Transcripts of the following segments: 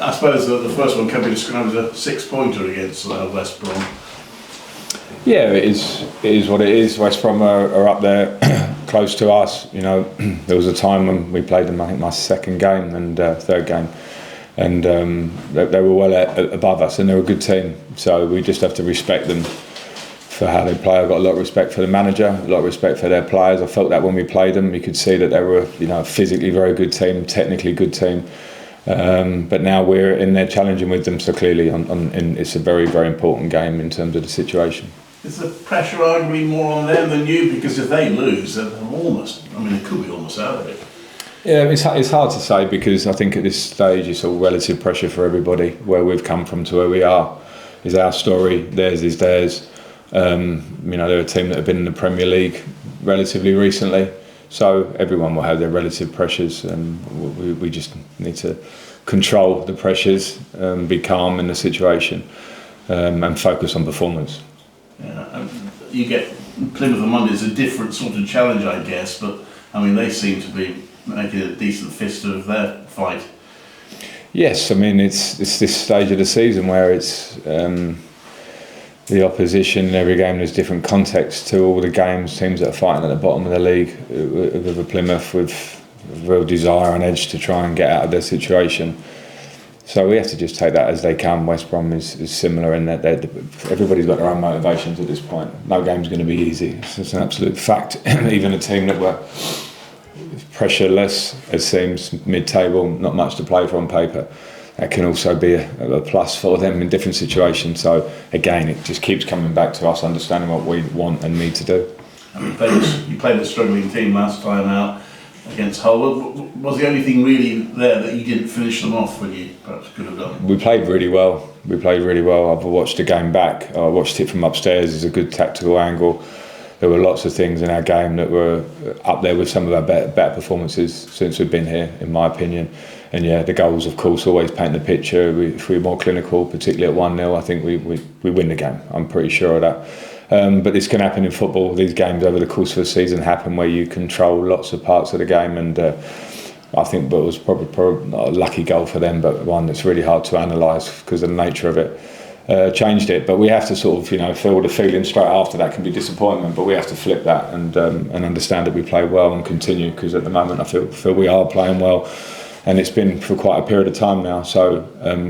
I suppose the first one can be described as a 6-pointer against West Brom. Yeah, it is what it is. West Brom are up there, close to us. You know, there was a time when we played them. I think my second game and third game, and they were well above us, and they're a good team. So we just have to respect them for how they play. I've got a lot of respect for the manager, a lot of respect for their players. I felt that when we played them, you could see that they were, you know, a physically very good team, technically good team. But now we're in there challenging with them. So clearly, it's a very, very important game in terms of the situation. Is the pressure arguably more on them than you? Because if they lose, they're almost, I mean, they could be almost out of it. Yeah, it's hard to say because I think at this stage it's all relative pressure for everybody. Where we've come from to where we are is our story, theirs is theirs. You know, they're a team that have been in the Premier League relatively recently, so everyone will have their relative pressures, and we just need to control the pressures, be calm in the situation, and focus on performance. Yeah, you get Plymouth on Monday is a different sort of challenge, I guess, but I mean they seem to be making a decent fist of their fight. Yes, I mean it's this stage of the season where it's the opposition in every game. There's different context to all the games. Teams that are fighting at the bottom of the league, with a Plymouth with real desire and edge to try and get out of their situation. So we have to just take that as they come. West Brom is similar in that everybody's got their own motivations at this point. No game's going to be easy. It's an absolute fact. Even a team that were pressureless, it seems, mid-table, not much to play for on paper, that can also be a plus for them in different situations. So again, it just keeps coming back to us understanding what we want and need to do. You played a struggling team last time out against Hull. Was the only thing really there that you didn't finish them off when you perhaps could have done? We played really well. I've watched the game back. I watched it from upstairs. It's a good tactical angle. There were lots of things in our game that were up there with some of our better performances since we've been here, in my opinion. And yeah, the goals, of course, always paint the picture. If we're more clinical, particularly at 1-0, I think we win the game. I'm pretty sure of that. But this can happen in football. These games over the course of a season happen where you control lots of parts of the game. And I think that was probably not a lucky goal for them, but one that's really hard to analyse because of the nature of it. Changed it, but we have to sort of, you know, feel the feeling straight after that can be disappointment, but we have to flip that and understand that we play well and continue, because at the moment I feel we are playing well, and it's been for quite a period of time now. So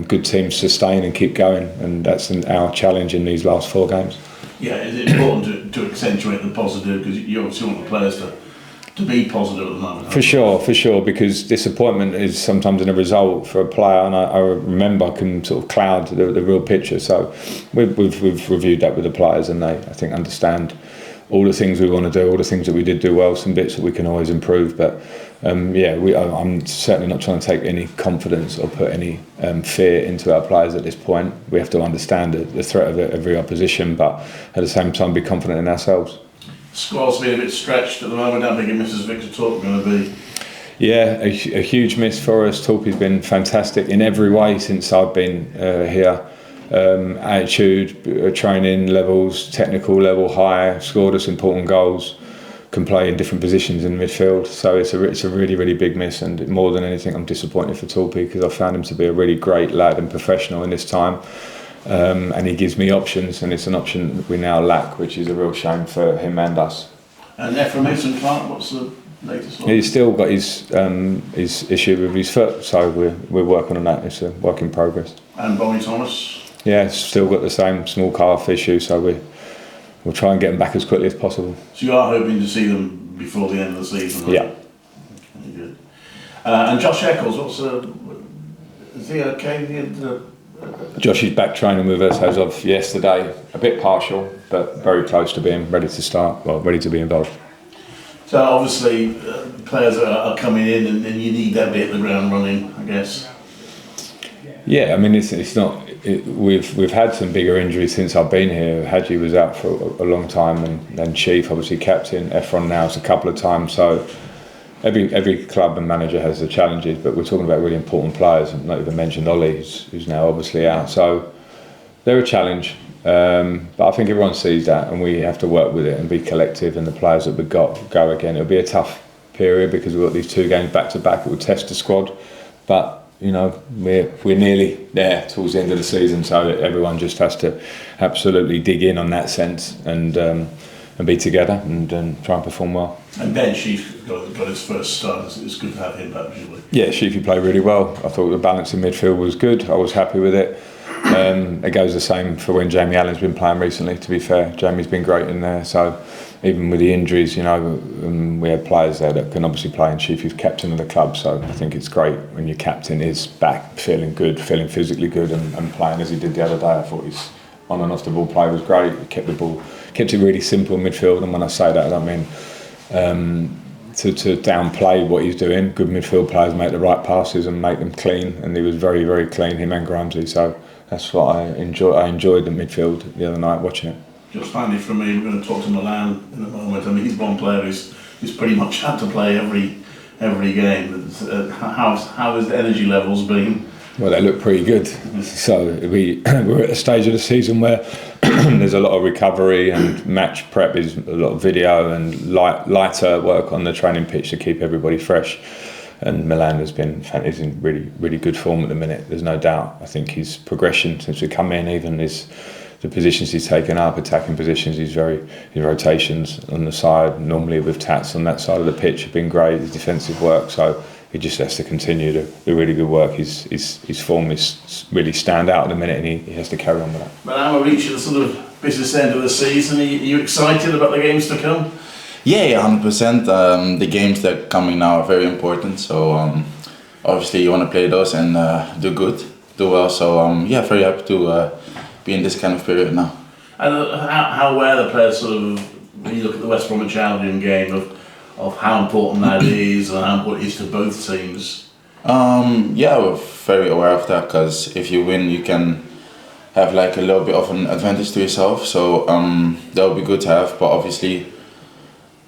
good teams sustain and keep going, and that's our challenge in these last 4 games. Yeah, it's important to accentuate the positive, because you obviously want the players to be positive at the moment. For sure, because disappointment is sometimes in a result for a player, and I remember can sort of cloud the real picture. So we've reviewed that with the players, and they, I think, understand all the things we want to do, all the things that we did do well, some bits that we can always improve. But I'm certainly not trying to take any confidence or put any fear into our players at this point. We have to understand the threat of every opposition, but at the same time be confident in ourselves. Squad's been a bit stretched at the moment. How big is Mrs. Victor Torp going to be? Yeah, a huge miss for us. Torpy's been fantastic in every way since I've been here. Attitude, training levels, technical level high, scored us important goals, can play in different positions in midfield. So it's a really, really big miss, and more than anything I'm disappointed for Torpy, because I found him to be a really great lad and professional in this time. And he gives me options, and it's an option that we now lack, which is a real shame for him and us. And Ephraim Mason-Clark, what's the latest one? He's still got his issue with his foot, so we're working on that. It's a work in progress. And Bonnie Thomas? Yeah, still got the same small calf issue, so we'll try and get them back as quickly as possible. So you are hoping to see them before the end of the season? Right? Yeah. Very good. And Josh Eccles, is he okay? Josh is back training with us as of yesterday. A bit partial, but very close to being ready to start, ready to be involved. So obviously, players are coming in, and you need that bit of the ground running, I guess. Yeah, I mean, it's not. We've had some bigger injuries since I've been here. Hadji was out for a long time, and then Chief, obviously captain. Efron now a couple of times. So every club and manager has the challenges, but we're talking about really important players. I've not even mentioned Ollie, who's now obviously out. So they're a challenge, but I think everyone sees that, and we have to work with it and be collective. And the players that we've got go again. It'll be a tough period because we've got these 2 games back to back. It will test the squad, but we're nearly there towards the end of the season, so that everyone just has to absolutely dig in on that sense and be together and try and perform well. And Ben Sheaf got his first start. It's good to have him back, usually. Yeah, Sheafy played really well. I thought the balance in midfield was good. I was happy with it. It goes the same for when Jamie Allen's been playing recently, to be fair. Jamie's been great in there, so even with the injuries, we had players there that can obviously play, and Sheafy's captain of the club, so I think it's great when your captain is back feeling good, feeling physically good and playing as he did the other day. I thought his on and off the ball play was great. He kept it really simple in midfield, and when I say that I don't mean to downplay what he's doing. Good midfield players make the right passes and make them clean, and he was very, very clean, him and Grimesy, so that's what I enjoyed the midfield the other night watching it. Just finally from me, we're going to talk to Milan in a moment. I mean, he's one player who's pretty much had to play every game. How has the energy levels been? Well, they look pretty good. So we're at a stage of the season where there's a lot of recovery and match prep is a lot of video and lighter work on the training pitch to keep everybody fresh. And Milan is in really, really good form at the minute. There's no doubt. I think his progression since we come in, even the positions he's taken up, attacking positions, his rotations on the side, normally with Tats on that side of the pitch, have been great. His defensive work, so he just has to continue to do really good work. His form is really stand out at the minute, and he has to carry on with that. But now we're reaching the sort of business end of the season. Are you excited about the games to come? Yeah, 100%. The games that are coming now are very important. So obviously you want to play those and do well. So very happy to be in this kind of period now. And how aware the players sort of, when you look at the West Bromwich Albion game, of how important that is and how important it is to both teams? We're very aware of that, because if you win, you can have like a little bit of an advantage to yourself. So that would be good to have, but obviously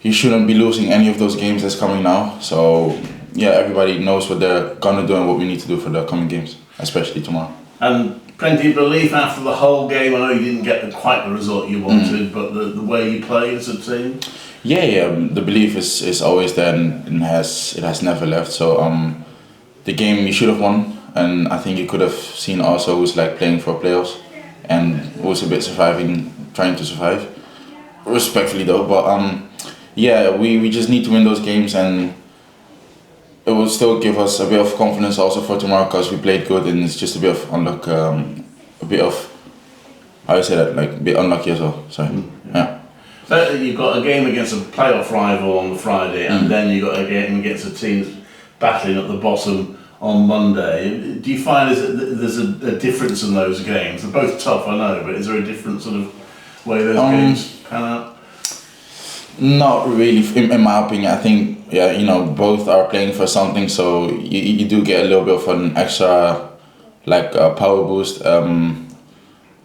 you shouldn't be losing any of those games that's coming now. So everybody knows what they're gonna do and what we need to do for the coming games, especially tomorrow. And plenty of belief after the whole game. I know you didn't get quite the result you wanted, but the way you played as a team. The belief is always there and it has never left. So the game you should have won, and I think you could have seen also who's like playing for playoffs and who's a bit trying to survive. Respectfully though, but we just need to win those games, and it will still give us a bit of confidence also for tomorrow, because we played good, and it's just a bit of unluck, a bit of, how do you say that, like a bit unlucky as well. Sorry. So you've got a game against a playoff rival on the Friday, and then you've got a game against a team that's battling at the bottom on Monday. Do you find there's a difference in those games? They're both tough, I know, but is there a different sort of way those games pan out? Not really, in my opinion. I think both are playing for something, so you do get a little bit of an extra power boost.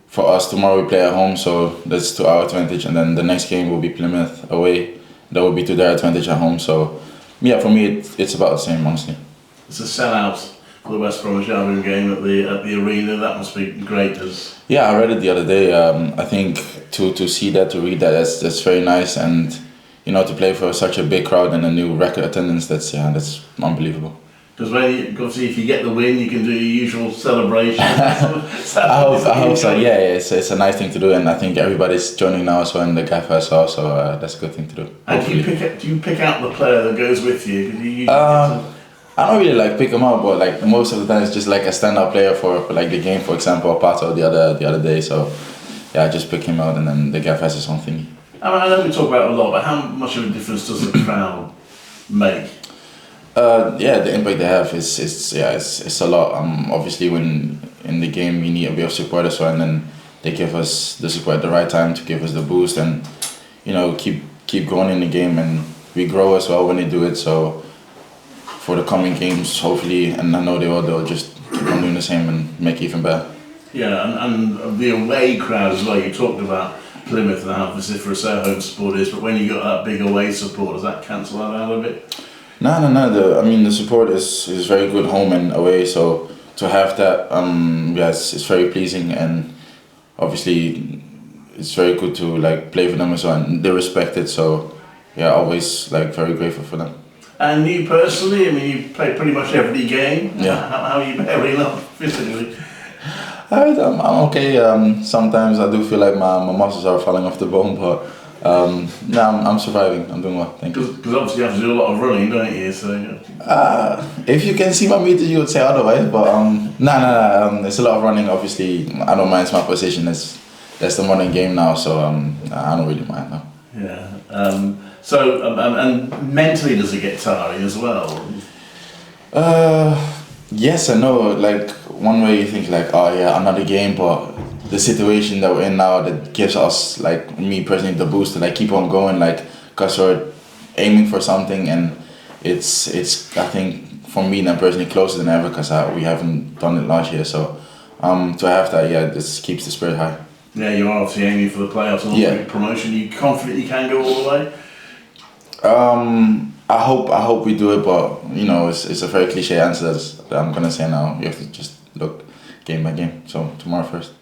For us tomorrow we play at home, so that's to our advantage, and then the next game will be Plymouth away. That will be to their advantage at home. So for me it's about the same, honestly. It's a sellout for the West Bromwich Albion game at the arena. That must be great. I read it the other day. I think to see that, to read that, that's very nice, and to play for such a big crowd and a new record attendance, that's unbelievable. Because obviously if you get the win, you can do your usual celebration. I hope so. It's a nice thing to do, and I think everybody's joining now as well, and the gaffer as well. So that's a good thing to do. And do you pick out the player that goes with you? I don't really pick them out, but most of the time it's just a standout player for the game. For example, Pato the other day. So I just pick him out, and then the gaffer has his own thing. I know we talk about it a lot, but how much of a difference does the crowd make? The impact they have is a lot. Obviously, when in the game we need a bit of support as well, and then they give us the support at the right time to give us the boost, and keep going in the game, and we grow as well when they do it. So for the coming games, hopefully, and I know they'll just keep on doing the same and make it even better. Yeah, and the away crowd as well. You talked about Plymouth and how vociferous their home support is, but when you got that big away support, does that cancel that out a bit? No. The support is very good home and away. So to have that, it's very pleasing, and obviously it's very good to play for them as well, and they respect it. So always very grateful for them. And you personally, I mean, you play pretty much every game. Yeah. How are you bearing up physically? I'm okay. Sometimes I do feel like my muscles are falling off the bone, but I'm surviving. I'm doing well. Thank you. Because obviously you have to do a lot of running, don't you? So. If you can see my meters, you would say otherwise. But it's a lot of running. Obviously, I don't mind. It's my position. That's the modern game now, so I don't really mind now. Yeah. And mentally, does it get tiring as well? Yes and no. Like one way you think like, oh yeah, another game, but the situation that we're in now that gives us, like me personally, the boost to like keep on going, like because we're aiming for something, and it's I think for me now personally closer than ever because we haven't done it last year. So to have that, yeah, this keeps the spirit high. Yeah, you're obviously aiming for the playoffs and promotion. You confident you can go all the way? I hope we do it, but you know it's a very cliche answer that I'm gonna say now. You have to just look game by game. So tomorrow first.